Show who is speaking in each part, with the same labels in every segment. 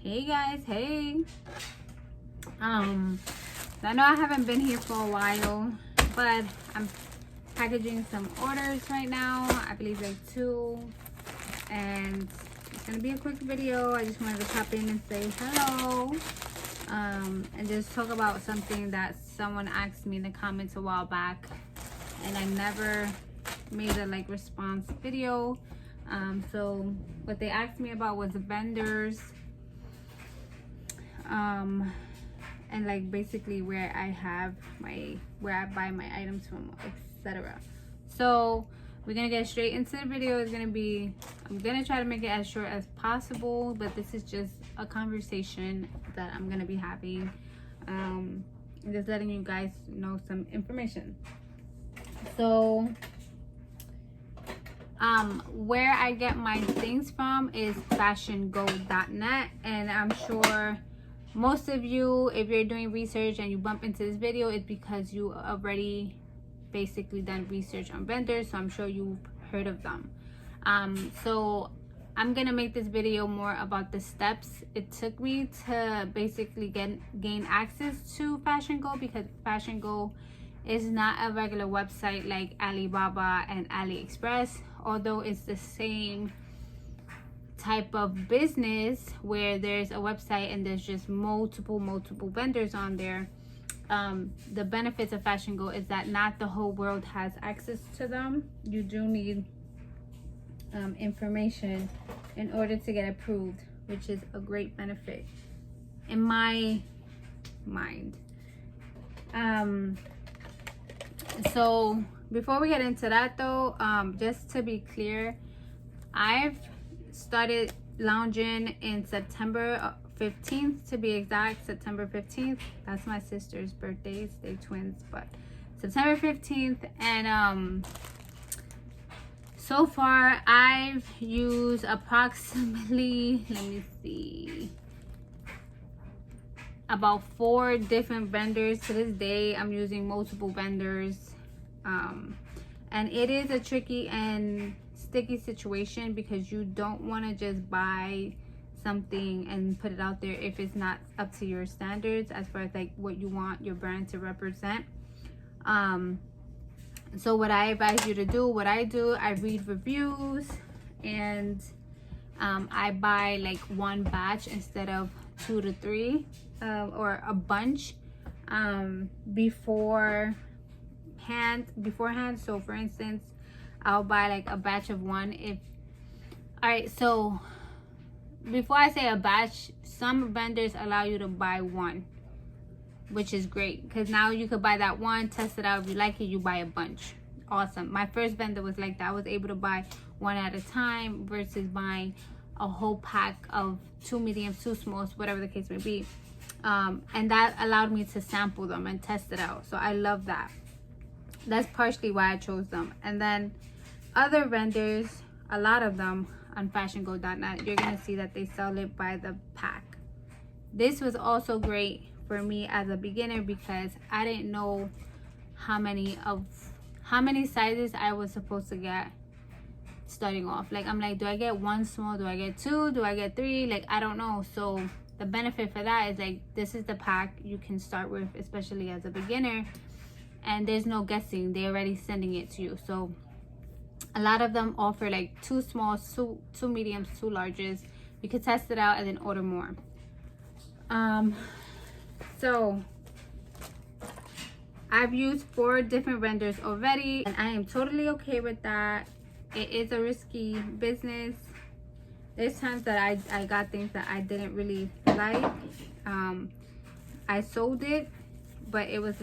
Speaker 1: Hey guys, hey. I know I haven't been here for a while, but I'm packaging some orders right now. I believe like 2, and it's gonna be a quick video. I just wanted to pop in and say hello, and just talk about something that someone asked me in the comments a while back, and I never made a response video. So what they asked me about was the vendors, and basically where I buy my items from, etc. So we're gonna get straight into the video. I'm gonna try to make it as short as possible, but this is just a conversation that I'm gonna be having, just letting you guys know some information. So where I get my things from is FashionGo.net, and I'm sure most of you, if you're doing research and you bump into this video, it's because you already basically done research on vendors, so I'm sure you've heard of them. So I'm gonna make this video more about the steps it took me to basically gain access to FashionGo, because FashionGo is not a regular website like Alibaba and AliExpress, although it's the same type of business where there's a website and there's just multiple vendors on there. The benefits of FashionGo is that not the whole world has access to them. You do need information in order to get approved, which is a great benefit in my mind. So before we get into that though, just to be clear, I've started LOUNG'N in September 15th, to be exact. September 15th. That's my sister's birthday. They're twins, but September 15th. And so far I've used approximately, let me see, about 4 different vendors. To this day I'm using multiple vendors, and it is a tricky and sticky situation, because you don't want to just buy something and put it out there if it's not up to your standards as far as what you want your brand to represent. So what I advise you to do, I read reviews, and I buy one batch instead of 2 to 3, or a bunch, beforehand. So for instance, I'll buy a batch of 1. Alright, so before I say a batch, some vendors allow you to buy 1, which is great, because now you could buy that 1, test it out. If you like it, you buy a bunch. Awesome. My first vendor was like that. I was able to buy 1 at a time versus buying a whole pack of 2 mediums, 2 smalls, whatever the case may be. And that allowed me to sample them and test it out. So I love that. That's partially why I chose them. And then other vendors, a lot of them on FashionGo.net, you're gonna see that they sell it by the pack. This was also great for me as a beginner, because I didn't know how many sizes I was supposed to get starting off. I'm like, do I get 1 small? Do I get 2? Do I get 3? I don't know. So the benefit for that is this is the pack you can start with, especially as a beginner, and there's no guessing. They're already sending it to you. So a lot of them offer 2 smalls, 2 mediums, 2 larges. You can test it out and then order more. So I've used 4 different vendors already, and I am totally okay with that. It is a risky business. There's times that I got things that I didn't really like. I sold it, but it was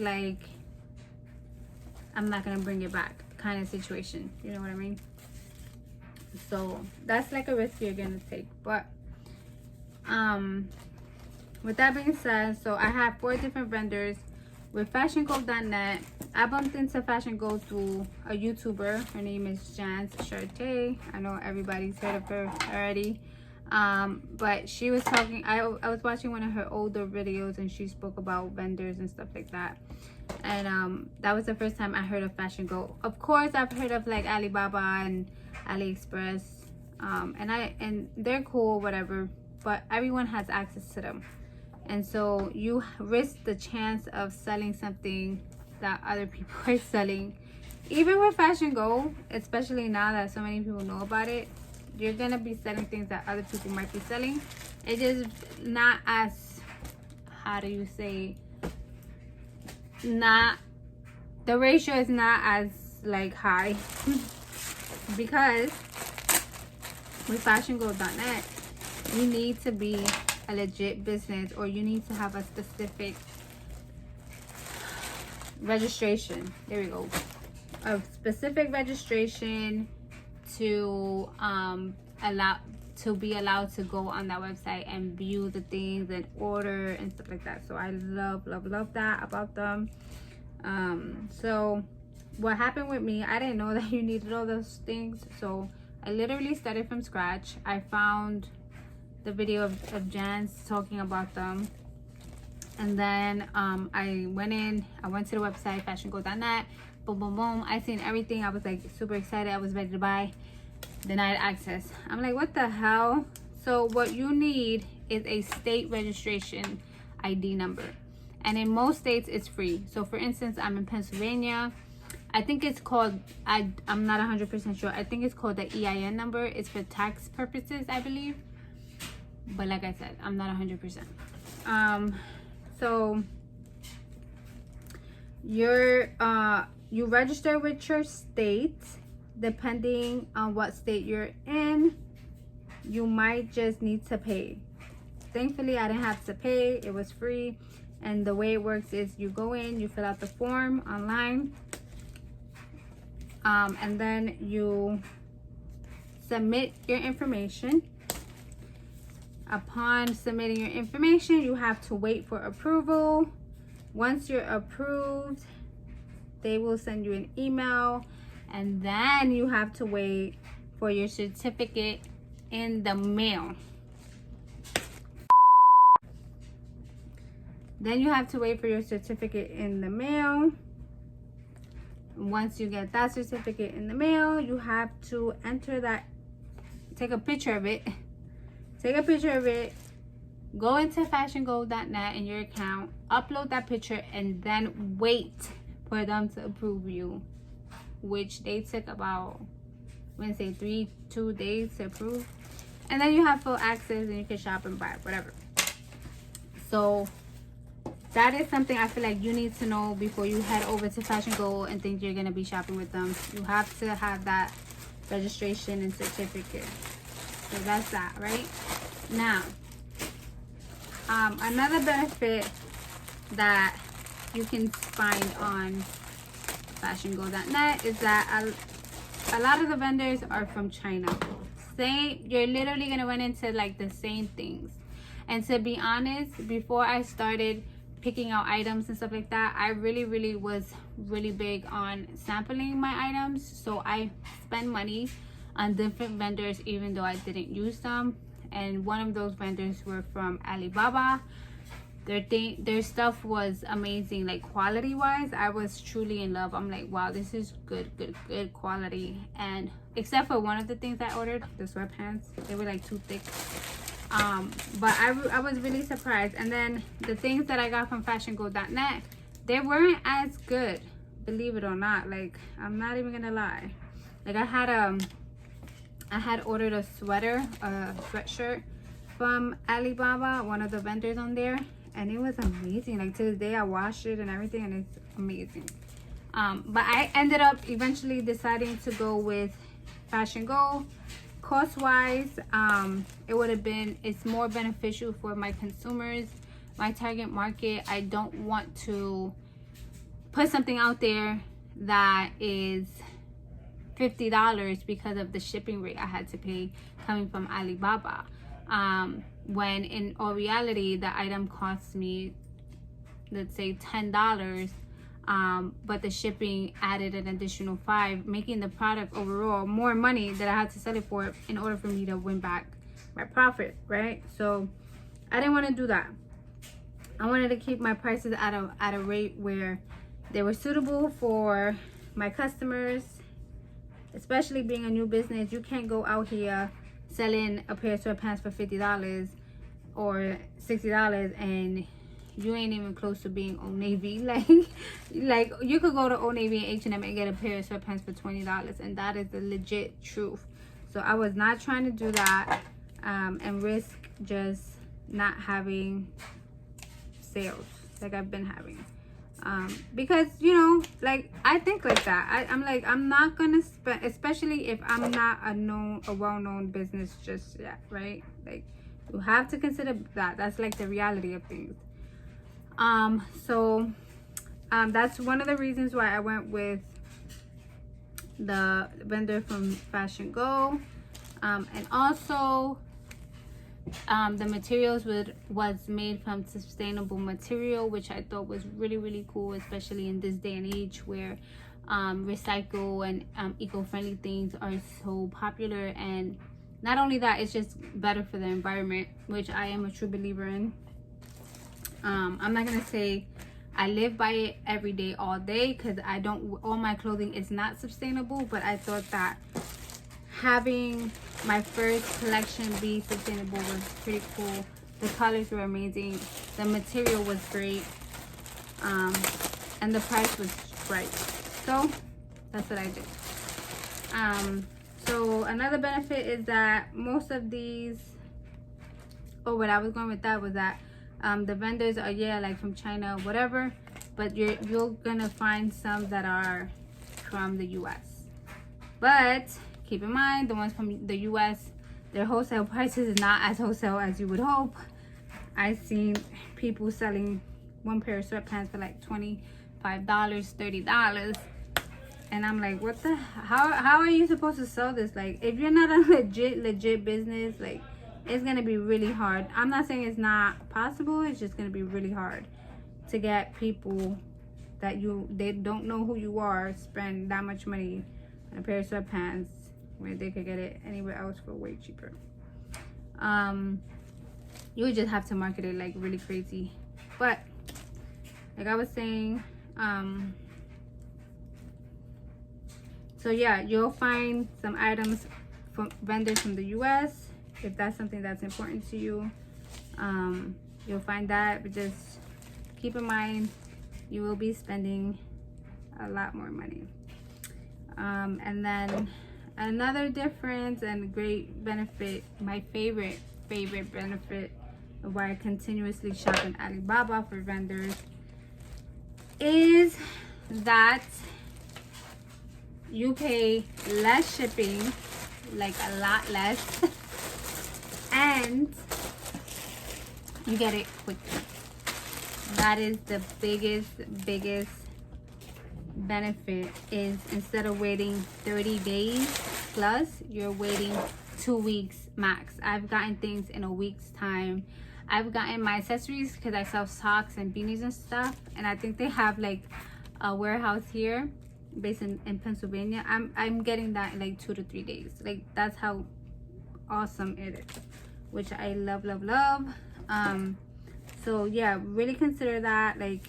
Speaker 1: I'm not gonna bring it back kind of situation, you know what I mean? So that's a risk you're gonna take. But with that being said, so I have 4 different vendors with FashionGo.net. I bumped into FashionGo through a YouTuber. Her name is Jans Charté. I know everybody's heard of her already, but she was talking, I was watching one of her older videos, and she spoke about vendors and stuff like that. And that was the first time I heard of FashionGo. Of course, I've heard of Alibaba and AliExpress, and they're cool, whatever. but everyone has access to them. And so you risk the chance of selling something that other people are selling. Even with FashionGo, especially now that so many people know about it, you're gonna be selling things that other people might be selling. It is not as, how do you say, not, the ratio is not as like high because with FashionGo.net, you need to be a legit business, or you need to have a specific registration. There we go. A specific registration to be allowed to go on that website and view the things and order and stuff like that. So I love that about them. So what happened with me, I didn't know that you needed all those things, so I literally started from scratch. I found the video of Jan's talking about them, and then I went to the website FashionGo.net. Boom, boom, boom. I seen everything. I was like super excited. I was ready to buy. Denied access. I'm like, what the hell? So what you need is a state registration ID number, and in most states it's free. So for instance, I'm in Pennsylvania. I think it's called, I'm not 100% sure, I think it's called the EIN number. It's for tax purposes, I believe, but like I said, I'm not 100%. So you register with your state. Depending on what state you're in, you might just need to pay. Thankfully, I didn't have to pay. It was free. And the way it works is you go in, you fill out the form online, and then you submit your information. Upon submitting your information, you have to wait for approval. Once you're approved, they will send you an email, and then you have to wait for your certificate in the mail. Then you have to wait for your certificate in the mail. Once you get that certificate in the mail, you have to enter that, take a picture of it, go into FashionGo.net in your account, upload that picture, and then wait for them to approve you, which they took about, I'm gonna say 2 days to approve. And then you have full access and you can shop and buy whatever. So that is something I feel like you need to know before you head over to FashionGo and think you're gonna be shopping with them. You have to have that registration and certificate. So that's that, right? Now, another benefit that you can find on FashionGo.net is that a lot of the vendors are from China. You're literally gonna run into like the same things. And to be honest, before I started picking out items and stuff like that, I really was really big on sampling my items. So I spend money on different vendors even though I didn't use them. And one of those vendors were from Alibaba. Their stuff was amazing, like quality wise. I was truly in love. I'm like, wow, this is good quality. And except for one of the things I ordered, the sweatpants, they were like too thick. But I was really surprised. And then the things that I got from FashionGo.net, they weren't as good, believe it or not. Like, I'm not even gonna lie. Like I had ordered a sweatshirt from Alibaba, one of the vendors on there, and it was amazing. Like to this day, I washed it and everything, and it's amazing. But I ended up eventually deciding to go with FashionGo. Cost wise, it's more beneficial for my consumers, my target market. I don't want to put something out there that is $50 because of the shipping rate I had to pay coming from Alibaba, when in all reality the item cost me, let's say $10, but the shipping added an additional $5, making the product overall more money that I had to sell it for in order for me to win back my profit, right? So I didn't want to do that. I wanted to keep my prices at a rate where they were suitable for my customers. Especially being a new business, you can't go out here selling a pair of sweatpants for $50 or $60, and you ain't even close to being Old Navy. Like you could go to Old Navy and H&M and get a pair of sweatpants for $20, and that is the legit truth. So I was not trying to do that and risk just not having sales like I've been having. Because, you know, like, I think like that. I'm like, I'm not gonna spend, especially if I'm not a well-known business just yet, right? Like, you have to consider that. That's like the reality of things. So that's one of the reasons why I went with the vendor from FashionGo. And also the materials was made from sustainable material, which I thought was really cool, especially in this day and age where recycle and eco-friendly things are so popular. And not only that, it's just better for the environment, which I am a true believer in. I'm not gonna say I live by it every day all day, because I don't, all my clothing is not sustainable, but I thought that having my first collection be sustainable was pretty cool. The colors were amazing, the material was great, and the price was right. So that's what I did. So another benefit is that most of these, what I was going with that was that the vendors are, yeah, like from China, whatever, but you're gonna find some that are from the US. But keep in mind, the ones from the US, their wholesale prices is not as wholesale as you would hope. I've seen people selling one pair of sweatpants for like $25, $30, and I'm like, what the, how are you supposed to sell this? Like, if you're not a legit business, like, it's gonna be really hard. I'm not saying it's not possible, it's just gonna be really hard to get people that they don't know who you are spend that much money on a pair of sweatpants when they could get it anywhere else for way cheaper. You would just have to market it like really crazy. But like I was saying, so yeah, you'll find some items from vendors from the US. If that's something that's important to you, you'll find that, but just keep in mind you will be spending a lot more money. And then another difference and great benefit, my favorite benefit of why I continuously shop in Alibaba for vendors, is that you pay less shipping, like a lot less, and you get it quicker. That is the biggest benefit, is instead of waiting 30 days plus, you're waiting 2 weeks max. I've gotten things in a week's time. I've gotten my accessories, because I sell socks and beanies and stuff, and I think they have like a warehouse here based in Pennsylvania. I'm getting that in like 2 to 3 days. Like, that's how awesome it is, which I love. So yeah, really consider that. Like,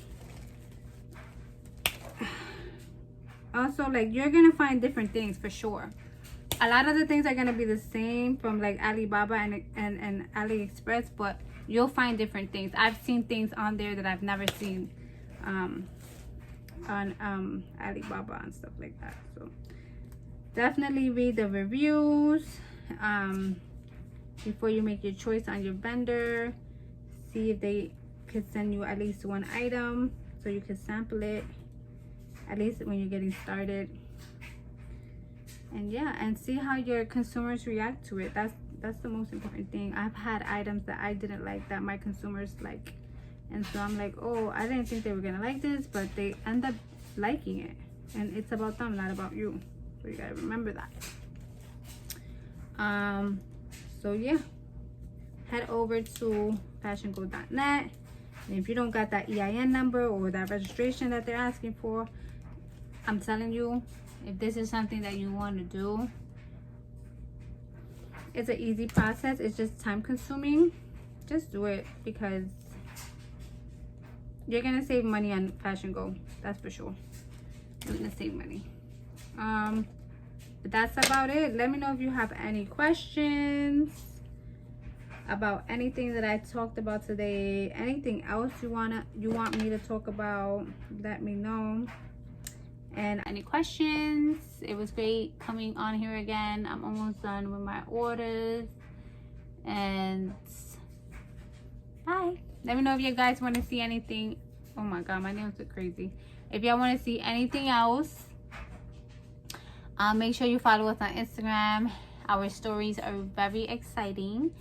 Speaker 1: also, like, you're gonna find different things for sure. A lot of the things are gonna be the same from like Alibaba and AliExpress, but you'll find different things. I've seen things on there that I've never seen on Alibaba and stuff like that. So definitely read the reviews before you make your choice on your vendor. See if they could send you at least one item so you can sample it, at least when you're getting started. And yeah, and see how your consumers react to it. That's the most important thing. I've had items that I didn't like that my consumers like, and so I'm like, oh, I didn't think they were gonna like this, but they end up liking it, and it's about them, not about you. So you gotta remember that. So yeah, head over to fashiongo.net, and if you don't got that EIN number or that registration that they're asking for, I'm telling you, if this is something that you want to do, it's an easy process. It's just time consuming. Just do it, because you're gonna save money on FashionGo, that's for sure. You're gonna save money. But that's about it. Let me know if you have any questions. about anything that I talked about today. Anything else you want me to talk about, let me know. And any questions? It was great coming on here again. I'm almost done with my orders. And bye. Let me know if you guys want to see anything. Oh my god, my nails are crazy. If y'all want to see anything else, make sure you follow us on Instagram. Our stories are very exciting.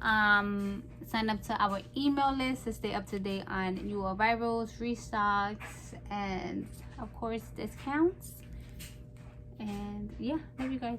Speaker 1: Sign up to our email list to stay up to date on new arrivals, restocks, and of course discounts. And yeah, love you guys.